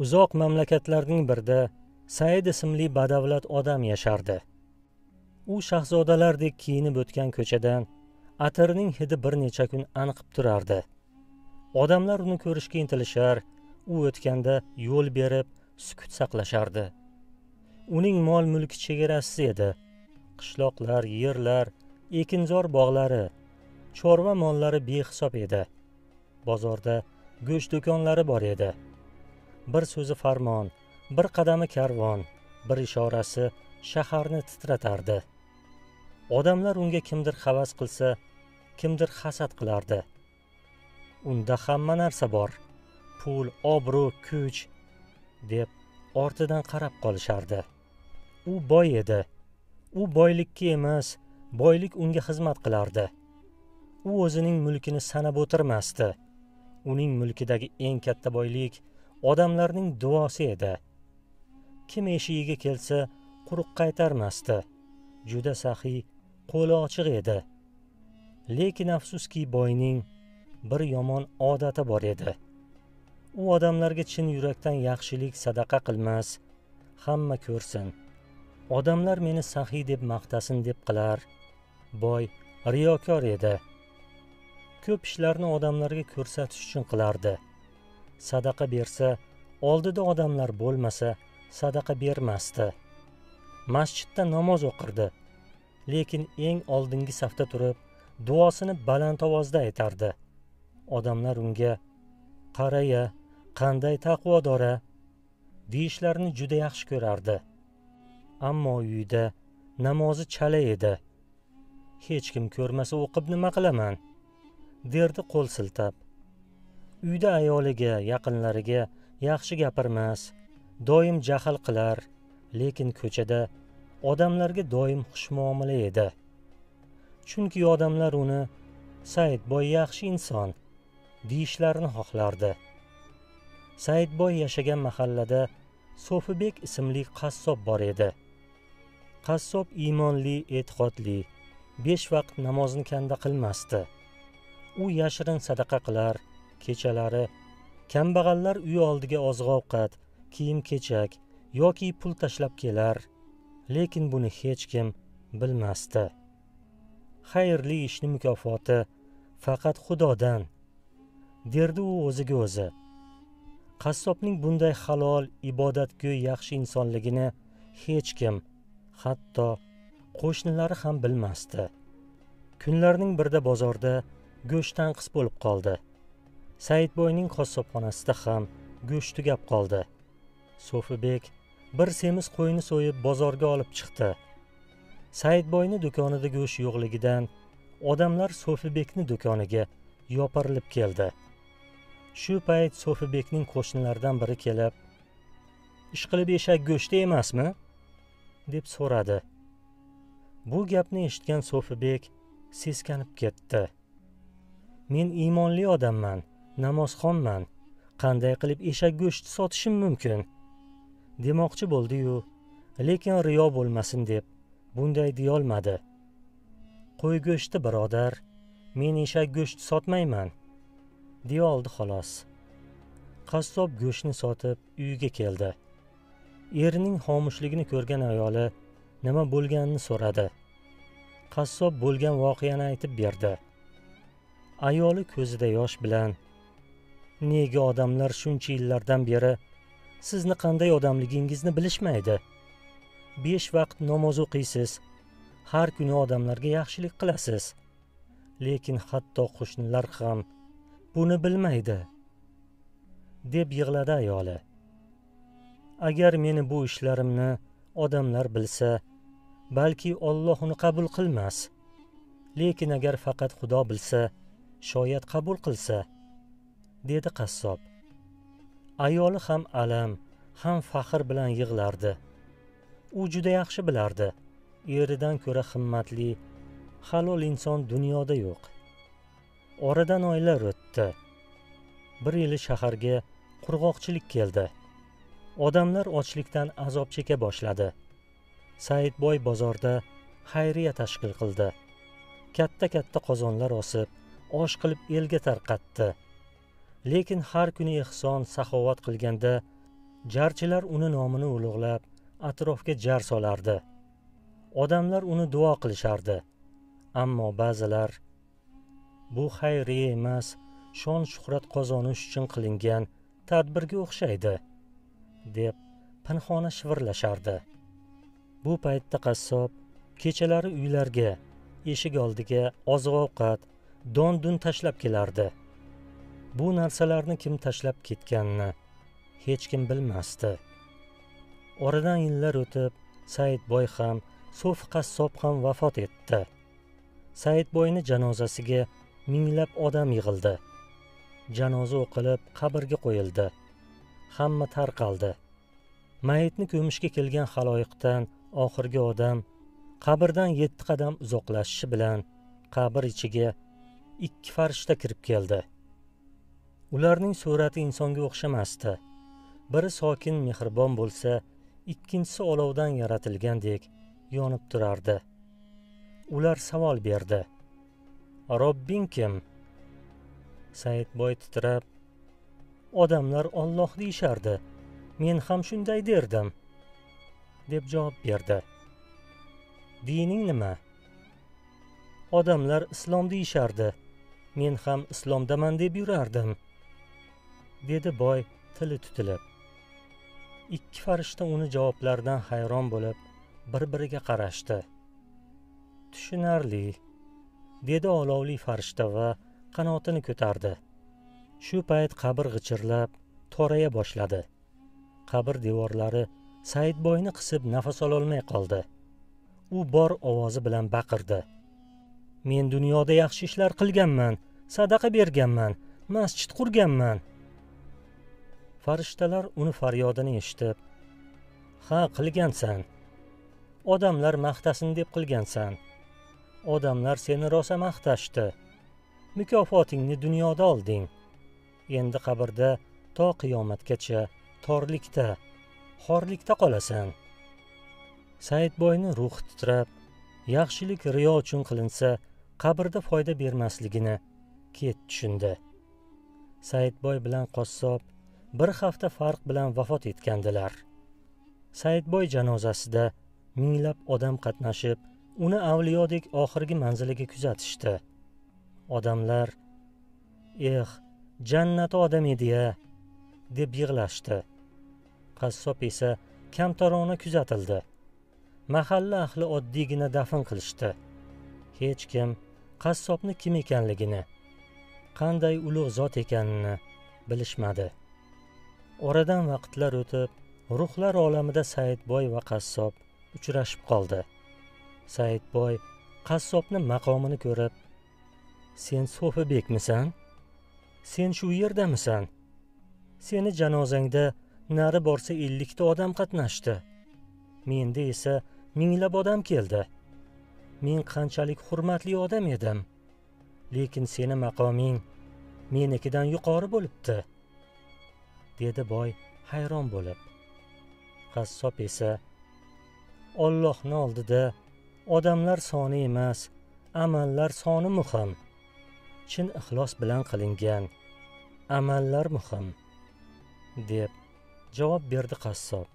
Uzoq mamlakatlarning birida Said ismli badavlat odam yashardi. U shahzodalardek kiyinib o'tgan ko'chadan atirning hidi bir necha kun anqib turardi. Odamlar uni ko'rishga intilishar, u o'tganda yo'l berib sukut saqlashardi. Uning mol-mulki chegarasiz edi. Qishloqlar, yerlar, ekinzor bog'lari, chorva mollari behisob edi. Bozorda go'sht do'konlari bor edi. Bir so'zi farmon, bir qadami karvon, bir ishorasi shaharni titratardi. Odamlar unga kimdir havas qilsa, kimdir hasad qilardi. Unda hamma narsa bor, pul, obro', kuch deb ortidan qarab qolishardi. U boy edi. U boylikka emas, boylik unga xizmat qilardi. U o'zining mulkini sanab o'tirmasdi. Uning mulkidagi eng katta boylik odamlarning duosi edi. Kim eshigiga kelsa, quruq qaytarmasdi. Juda saxiy, qo'li ochiq edi. Lekin afsuski boyning bir yomon odati bor edi. U odamlarga chin yurakdan yaxshilik sadaqa qilmas, hamma ko'rsin, odamlar meni saxiy deb maqtasin deb qilar. Boy riyokor edi. Ko'p ishlarni odamlarga ko'rsatish uchun qilardi. Sadaqa bersa, oldida odamlar bo'lmasa, sadaqa bermasdi. Masjidda namoz o'qirdi, lekin eng oldingi safda turib, duosini baland ovozda aytardi. Odamlar unga "Qaraya, qanday taqvodor-a" deyishlarini juda yaxshi ko'rardi. Ammo uyida namozi chala edi. Hech kim ko'rmasa o'qib nima qilaman, derdi qo'l siltab. Uyda ayoliga, yaqinlariga yaxshi gapirmas, doim jahl qilar, lekin ko'chada odamlarga doim xushmuomala edi. Chunki odamlar uni Said boy yaxshi inson deyishlarini xohlardi. Said boy yashagan mahallada So'fibek ismli qassob bor edi. Qassob iymonli, e'tiqodli, 5 vaqt namozni kanda qilmasdi. U yashirin sadaqa qilar, kechalari kambag'allar uyi oldiga oziq-ovqat, kiyim-kechak yoki pul tashlab kelar, lekin buni hech kim bilmasdi. Xayrli ishning mukofoti faqat Xudodan, derdi u o'ziga o'zi. Qassobning bunday halol, ibodatgo'y yaxshi insonligini hech kim, hatto qo'shnilari ham bilmasdi. Kunlarning birida bozorda go'sht tanqis bo'lib qoldi. Saidboyning qassobxonasida ham go'sht tugab qoldi. So'fibek bir semiz qo'yni so'yib bozorga olib chiqdi. Saidboyni do'konida go'sht yo'qligidan odamlar So'fibekning do'koniga yopirilib keldi. Shu payt So'fibekning qo'shnilaridan biri kelib, "Ishqilib eshak go'shti emasmi?" deb so'radi. Bu gapni eshitgan So'fibek seskanib ketdi. "Men iymonli odamman, namozxonman. Qanday qilib eshak go'shti sotishim mumkin?" demoqchi bo'ldi-yu, lekin riyo bo'lmasin deb bunday deya olmadi. "Qo'y go'shti birodar, men eshak go'shti sotmayman" deya oldi xolos. Qassob go'shtni sotib uyiga keldi. Erining xomushligini ko'rgan ayoli nima bo'lganini so'radi. Qassob bo'lgan voqeani aytib berdi. Ayoli ko'zida yosh bilan, "Nega odamlar shuncha yillardan beri sizni qanday odamligingizni bilishmaydi? 5 vaqt namoz o'qiysiz, har kuni odamlarga yaxshilik qilasiz, lekin hatto qo'shnilar ham buni bilmaydi" deb yig'ladi ayoli. "Agar meni bu ishlarimni odamlar bilsa, balki Alloh uni qabul qilmas. Lekin agar faqat Xudo bilsa, shoyat qabul qilsa", dedi qassob. Ayoli ham alam, ham faxr bilan yig'lardi. U juda yaxshi bilardi, eridan ko'ra himmatli, halol inson dunyoda yo'q. Oradan oylar o'tdi. Bir yili shaharga qurg'oqchilik keldi. Odamlar ochlikdan azob cheka boshladi. Saidboy bozorda xayriya tashkil qildi. Katta-katta qozonlar osib, osh qilib elga tarqatdi. Lekin har kuni ehson, saxovat qilganda Jarchilar uni nomini ulug'lab atrofga jar solardi. Odamlar uni duo qilishardi. Ammo ba'zilar bu xayriya emas, shon shuhrat qozonish uchun qilingan tadbirga o'xshaydi deb pinhona shivirlashardi. Bu paytda qassob kechalari uylarga, eshik oldiga oziq-ovqat, don-dun tashlab kelardi. Bu narsalarni kim tashlab ketganini hech kim bilmasdi. Oradan yillar o'tib, Saidboy ham, So'fi qassob ham vafot etdi. Saidboyni janozasiga minglab odam yig'ildi. Janoza o'qilib, qabrga qo'yildi. Hamma tarqaldi. Mayitni ko'mishga kelgan xaloyiqdan oxirgi odam qabrdan 7 qadam uzoqlashishi bilan qabr ichiga 2 farishta kirib keldi. Ularning surati insonga o'xshamasdi. Biri sokin, mehribon bo'lsa, ikkinchisi olovdan yaratilgandek yonib turardi. Ular savol berdi. Robbing kim? Saidboy titrab, odamlar Alloh deyishardi. Men ham shunday derdim, deb javob berdi. Dining nima? Odamlar islom deyishardi. Men ham islomdaman deb yurardim, dedi boy tili tutilib. 2 farishta uni javoblaridan hayron bo'lib, bir-biriga qarashdi. Tushunarli, dedi olovli farishta va qanotini ko'tardi. Shu payt qabr g'ichirlab, toraya boshladi. Qabr devorlari Saidboyni qisib nafas ololmay qoldi. U bor ovozi bilan baqirdi. Men dunyoda yaxshi ishlar qilganman, sadaqa berganman, masjid qurganman. Farishtalar uni faryodini eshitib, ha, qilgansan. Odamlar maqtasin deb qilgansan. Odamlar seni rosa maqtashdi. Mukofotingni dunyoda olding. Endi qabrda to qiyomatgacha torlikda, xorlikda qolasan. Saidboyni ruhi titrab, yaxshilik riyo uchun qilinsa, qabrda foyda bermasligini kech tushundi. Saidboy bilan qassob bir hafta farq bilan vafot etgandilar. Saidboy janozasida minglab odam qatnashib, uni avliyodek oxirgi manziliga kuzatishdi. Odamlar, jannati odam edi-ya, deb yig'lashdi. Qassob esa kamtarona kuzatildi. Mahalla ahli oddiygina dafn qilishdi. Hech kim qassobni kim ekanligini, qanday ulug' zot ekanini bilishmadi. Oradan vaqtlar o'tib, ruhlar olamida Saidboy va qassob uchrashib qoldi. Saidboy qassobni maqomini ko'rib, sen So'fibekmisan? Sen shu yerdamisan? Seni janozangda nari borsa 50 ta odam qatnashdi. Menda esa minglab odam keldi. Men qanchalik hurmatli odam edim. Lekin seni maqoming menikidan yuqori bo'libdi, dedi boy hayron bo'lib. Qassob esa Allohning oldida odamlar soni emas, amallar soni muhim. Chin ixlos bilan qilingan amallar muhim, deb javob berdi qassob.